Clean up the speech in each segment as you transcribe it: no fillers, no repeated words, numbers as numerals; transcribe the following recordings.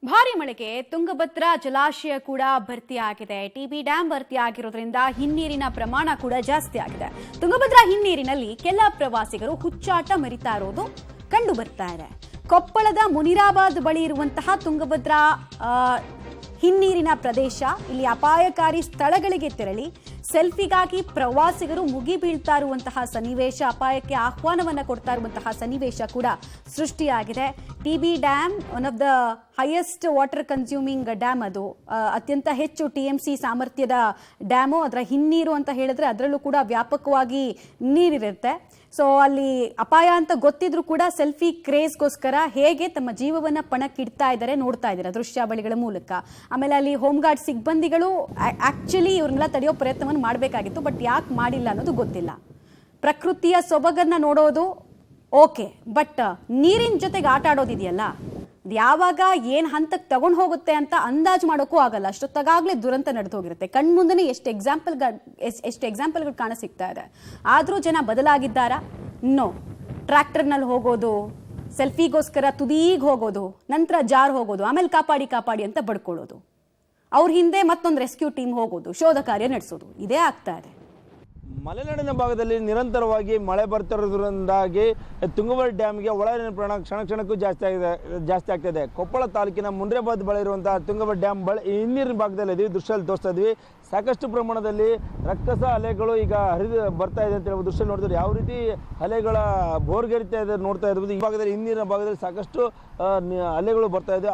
ಭಾರಿ ಮಳೆಗೆ ತುಂಗಭದ್ರಾ ಜಲಾಶಯ ಕೂಡ ಭರ್ತಿಯಾಗಿದೆ. ಟಿಬಿ ಡ್ಯಾಂ ಭರ್ತಿಯಾಗಿರೋದ್ರಿಂದ ಹಿನ್ನೀರಿನ ಪ್ರಮಾಣ ಕೂಡ ಜಾಸ್ತಿ ಆಗಿದೆ. ತುಂಗಭದ್ರಾ ಹಿನ್ನೀರಿನಲ್ಲಿ ಕೆಲ ಪ್ರವಾಸಿಗರು ಹುಚ್ಚಾಟ ಮೆರಿತಾ ಇರೋದು ಕಂಡು ಬರ್ತಾ ಇದೆ. ಕೊಪ್ಪಳದ ಮುನಿರಾಬಾದ್ ಬಳಿ ಇರುವಂತಹ ತುಂಗಭದ್ರಾ ಹಿನ್ನೀರಿನ ಪ್ರದೇಶ, ಇಲ್ಲಿ ಅಪಾಯಕಾರಿ ಸ್ಥಳಗಳಿಗೆ ತೆರಳಿ ಸೆಲ್ಫಿಗಾಗಿ ಪ್ರವಾಸಿಗರು ಮುಗಿ ಬೀಳ್ತಾ ಇರುವಂತಹ ಸನ್ನಿವೇಶ, ಅಪಾಯಕ್ಕೆ ಆಹ್ವಾನವನ್ನ ಕೊಡ್ತಾ ಇರುವಂತಹ ಸನ್ನಿವೇಶ ಕೂಡ ಸೃಷ್ಟಿಯಾಗಿದೆ. TB dam one of the highest water consuming dam, ಅದು ಅತ್ಯಂತ ಹೆಚ್ಚು TMC ಸಾಮರ್ಥ್ಯದ ಡ್ಯಾಮು. ಅದರ ಹಿನ್ನೀರು ಅಂತ ಹೇಳಿದ್ರೆ ಅದರಲ್ಲೂ ಕೂಡ ವ್ಯಾಪಕವಾಗಿ ನೀರಿರುತ್ತೆ. ಸೊ ಅಲ್ಲಿ ಅಪಾಯ ಅಂತ ಗೊತ್ತಿದ್ರು ಕೂಡ ಸೆಲ್ಫಿ ಕ್ರೇಜ್ಗೋಸ್ಕರ ಹೇಗೆ ತಮ್ಮ ಜೀವವನ್ನ ಪಣಕ್ಕಿಡ್ತಾ ಇದ್ದಾರೆ ನೋಡ್ತಾ ಇದ್ದಾರೆ ದೃಶ್ಯಾವಳಿಗಳ ಮೂಲಕ. ಆಮೇಲೆ ಅಲ್ಲಿ ಹೋಮ್ ಗಾರ್ಡ್ ಸಿಬ್ಬಂದಿಗಳು ಆಕ್ಚುಲಿ ಇವ್ರನ್ನೆಲ್ಲ ತಡೆಯೋ ಪ್ರಯತ್ನವನ್ನು ಮಾಡಬೇಕಾಗಿತ್ತು, ಬಟ್ ಯಾಕೆ ಮಾಡಿಲ್ಲ ಅನ್ನೋದು ಗೊತ್ತಿಲ್ಲ. ಪ್ರಕೃತಿಯ ಸೊಬಗನ್ನ ನೋಡೋದು ಓಕೆ, ಬಟ್ ನೀರಿನ ಜೊತೆಗೆ ಆಟ ಆಡೋದಿದೆಯಲ್ಲ, ಯಾವಾಗ ಏನ್ ಹಂತಕ್ಕೆ ತಗೊಂಡು ಹೋಗುತ್ತೆ ಅಂತ ಅಂದಾಜು ಮಾಡೋಕ್ಕೂ ಆಗಲ್ಲ. ಅಷ್ಟೊತ್ತಾಗಲೇ ದುರಂತ ನಡೆದು ಹೋಗಿರುತ್ತೆ. ಕಣ್ಮುಂದನೆ ಎಷ್ಟು ಎಕ್ಸಾಂಪಲ್ಗಳು ಕಾಣ ಸಿಗ್ತಾ ಇದೆ. ಆದರೂ ಜನ ಬದಲಾಗಿದ್ದಾರಾ? ನೋ. ಟ್ರ್ಯಾಕ್ಟರ್ನಲ್ಲಿ ಹೋಗೋದು, ಸೆಲ್ಫಿಗೋಸ್ಕರ ತುದೀಗೆ ಹೋಗೋದು, ನಂತರ ಜಾರ್ ಹೋಗೋದು, ಆಮೇಲೆ ಕಾಪಾಡಿ ಅಂತ ಬಡ್ಕೊಳ್ಳೋದು, ಅವ್ರ ಹಿಂದೆ ಮತ್ತೊಂದು ರೆಸ್ಕ್ಯೂ ಟೀಮ್ ಹೋಗೋದು, ಶೋಧ ಕಾರ್ಯ ನಡೆಸೋದು, ಇದೇ ಆಗ್ತಾ ಇದೆ. ಮಲೆನಾಡಿನ ಭಾಗದಲ್ಲಿ ನಿರಂತರವಾಗಿ ಮಳೆ ಬರ್ತಿರೋದ್ರಿಂದಾಗಿ ತುಂಗಭದ್ರಾ ಡ್ಯಾಮ್ಗೆ ಒಳಹರಿವಿನ ಪ್ರಮಾಣ ಕ್ಷಣಕ್ಕೂ ಜಾಸ್ತಿ ಆಗ್ತಾಯಿದೆ. ಕೊಪ್ಪಳ ತಾಲೂಕಿನ ಮುನಿರಾಬಾದ್ ಬಳಿ ಇರುವಂತಹ ತುಂಗಭದ್ರಾ ಡ್ಯಾಮ್ ಬಳಿ ಹಿನ್ನೀರಿನ ಭಾಗದಲ್ಲಿ ಇದೀವಿ, ದೃಶ್ಯದಲ್ಲಿ ತೋರಿಸ್ತಾ ಇದ್ವಿ. ಸಾಕಷ್ಟು ಪ್ರಮಾಣದಲ್ಲಿ ರಕ್ಕಸ ಅಲೆಗಳು ಈಗ ಹರಿದು ಬರ್ತಾ ಇದೆ ಅಂತ ಹೇಳ್ಬೋದು. ದೃಶ್ಯ ನೋಡಿದ್ರೆ ಯಾವ ರೀತಿ ಅಲೆಗಳ ಬೋರ್ಗರಿತಾ ಇದೆ ನೋಡ್ತಾ ಇರ್ಬೋದು. ಈ ಭಾಗದಲ್ಲಿ ಹಿನ್ನೀರಿನ ಭಾಗದಲ್ಲಿ ಸಾಕಷ್ಟು ಅಲೆಗಳು ಬರ್ತಾ ಇದೆ.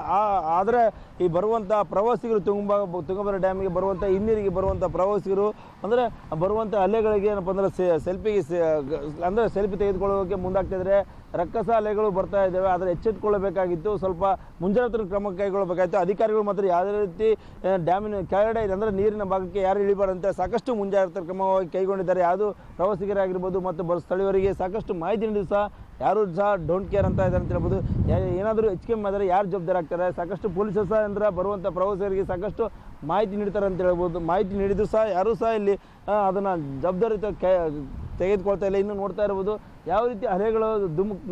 ಆದರೆ ಈ ಬರುವಂಥ ಪ್ರವಾಸಿಗರು ತುಂಗಭದ್ರಾ ಡ್ಯಾಮಿಗೆ ಬರುವಂಥ ಹಿನ್ನೀರಿಗೆ ಬರುವಂಥ ಪ್ರವಾಸಿಗರು ಅಂದರೆ ಬರುವಂಥ ಅಲೆಗಳಿಗೆ ಏನಪ್ಪ ಅಂದರೆ ಸೆಲ್ಫಿ ತೆಗೆದುಕೊಳ್ಳೋಕೆ ಮುಂದಾಗ್ತಿದ್ರೆ ರಕ್ಕಸ ಅಲೆಗಳು ಬರ್ತಾ ಇದ್ದಾವೆ. ಆದರೆ ಎಚ್ಚೆತ್ತುಕೊಳ್ಳಬೇಕಾಗಿತ್ತು, ಸ್ವಲ್ಪ ಮುಂಜಾಗ್ರತಾ ಕ್ರಮ ಕೈಗೊಳ್ಳಬೇಕಾಗಿತ್ತು. ಅಧಿಕಾರಿಗಳು ಮಾತ್ರ ಯಾವುದೇ ರೀತಿ ಡ್ಯಾಮಿನ ಕೆಳಗಡೆ ಅಂದರೆ ನೀರಿನ ಭಾಗಕ್ಕೆ ಯಾರು ಇಳಿಬಾರಂತೆ ಸಾಕಷ್ಟು ಮುಂಜಾಗ್ರತಾ ಕ್ರಮವಾಗಿ ಕೈಗೊಂಡಿದ್ದಾರೆ. ಯಾವುದು ಪ್ರವಾಸಿಗರಾಗಿರ್ಬೋದು ಮತ್ತು ಸ್ಥಳೀಯರಿಗೆ ಸಾಕಷ್ಟು ಮಾಹಿತಿ ನೀಡಿದ್ರು ಸಹ ಯಾರು ಸಹ ಡೋಂಟ್ ಕೇರ್ ಅಂತ ಇದ್ದಾರೆ ಅಂತ ಹೇಳ್ಬೋದು. ಏನಾದರೂ ಹೆಚ್ಚಿಗೆ ಆದರೆ ಯಾರು ಜವಾಬ್ದಾರಿ ಆಗ್ತಾರೆ? ಸಾಕಷ್ಟು ಪೊಲೀಸರು ಸಹ ಅಂದರೆ ಬರುವಂಥ ಪ್ರವಾಸಿಗರಿಗೆ ಸಾಕಷ್ಟು ಮಾಹಿತಿ ನೀಡ್ತಾರೆ ಅಂತ ಹೇಳ್ಬೋದು. ಮಾಹಿತಿ ನೀಡಿದ್ರು ಸಹ ಯಾರೂ ಸಹ ಇಲ್ಲಿ ಅದನ್ನು ಜವಾಬ್ದಾರಿ ತೆಗೆದುಕೊಳ್ತಾ ಇಲ್ಲ. ಇನ್ನು ನೋಡ್ತಾ ಇರ್ಬೋದು ಯಾವ ರೀತಿ ಅಲೆಗಳು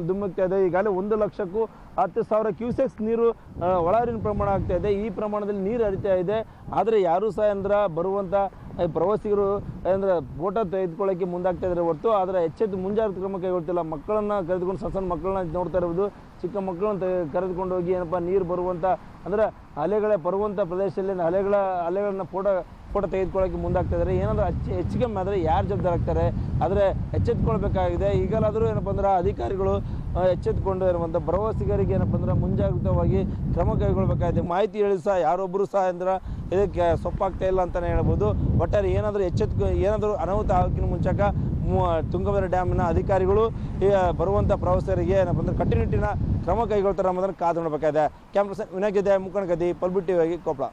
ಧುಮ್ಮುಕ್ತಾ ಇದೆ. ಈಗಾಗಲೇ 1,10,000 ಕ್ಯೂಸೆಕ್ಸ್ ನೀರು ಒಳಹರಿವಿನ ಪ್ರಮಾಣ ಆಗ್ತಾ ಇದೆ. ಈ ಪ್ರಮಾಣದಲ್ಲಿ ನೀರು ಹರಿತಾ ಇದೆ. ಆದರೆ ಯಾರೂ ಸಹ ಅಂದ್ರೆ ಬರುವಂಥ ಪ್ರವಾಸಿಗರು ಅಂದರೆ ಫೋಟೋ ತೆಗೆದುಕೊಳ್ಳೋಕ್ಕೆ ಮುಂದಾಗ್ತಾ ಇದ್ದಾರೆ ಹೊರತು ಆದರೆ ಎಚ್ಚೆತ್ತು ಮುಂಜಾಗ್ರತಾ ಕ್ರಮ ಕೈಗೊಳ್ತಿಲ್ಲ. ಮಕ್ಕಳನ್ನು ಕರೆದುಕೊಂಡು ಸಣ್ಣ ಮಕ್ಕಳನ್ನ ನೋಡ್ತಾ ಇರ್ಬೋದು. ಚಿಕ್ಕ ಮಕ್ಕಳನ್ನ ಕರೆದುಕೊಂಡು ಹೋಗಿ ಏನಪ್ಪ ನೀರು ಬರುವಂಥ ಅಂದರೆ ಅಲೆಗಳೇ ಬರುವಂಥ ಪ್ರದೇಶದಲ್ಲಿ ಅಲೆಗಳನ್ನ ಫೋಟೋ ತೆಗೆದುಕೊಳ್ಳೋಕ್ಕೆ ಮುಂದಾಗ್ತಾ ಇದ್ದಾರೆ. ಏನಾದರೂ ಹೆಚ್ಚಿಗೆ ಆದರೆ ಯಾರು ಜವಾಬ್ದಾರಿ ಆಗ್ತಾರೆ? ಆದರೆ ಎಚ್ಚೆತ್ತುಕೊಳ್ಬೇಕಾಗಿದೆ. ಈಗಲಾದರೂ ಏನಪ್ಪ ಅಂದ್ರೆ ಅಧಿಕಾರಿಗಳು ಎಚ್ಚೆತ್ತುಕೊಂಡು ಇರುವಂಥ ಪ್ರವಾಸಿಗರಿಗೆ ಏನಪ್ಪ ಅಂದ್ರೆ ಮುಂಜಾಗ್ರತವಾಗಿ ಕ್ರಮ ಕೈಗೊಳ್ಳಬೇಕಾಗಿದೆ. ಮಾಹಿತಿ ಹೇಳಿ ಸಹ ಯಾರೊಬ್ಬರು ಸಹ ಅಂದ್ರೆ ಇದಕ್ಕೆ ಸೊಪ್ಪಾಗ್ತಾ ಇಲ್ಲ ಅಂತಲೇ ಹೇಳ್ಬೋದು. ಒಟ್ಟಾರೆ ಏನಾದರೂ ಅನಾಹುತ ಆಗೋಕ್ಕಿಂತ ಮುಂಚಕ ತುಂಗಭದ್ರಾ ಡ್ಯಾಮಿನ ಅಧಿಕಾರಿಗಳು ಬರುವಂಥ ಪ್ರವಾಸಿಗರಿಗೆ ಏನಪ್ಪ ಅಂದ್ರೆ ಕಟ್ಟುನಿಟ್ಟಿನ ಕ್ರಮ ಕೈಗೊಳ್ತಾರೆ ಅನ್ನೋದನ್ನು ಕಾದು ನೋಡಬೇಕಾಗಿದೆ. ಕ್ಯಾಮ್ರಾ ಪರ್ಸನ್ ವಿನಾಯಕ್ ಜೊತೆ ಮುಖಂಡ ಗದಿ, ಪಲ್ಬಿ ಟಿವಿ, ಕೊಪ್ಪಳ.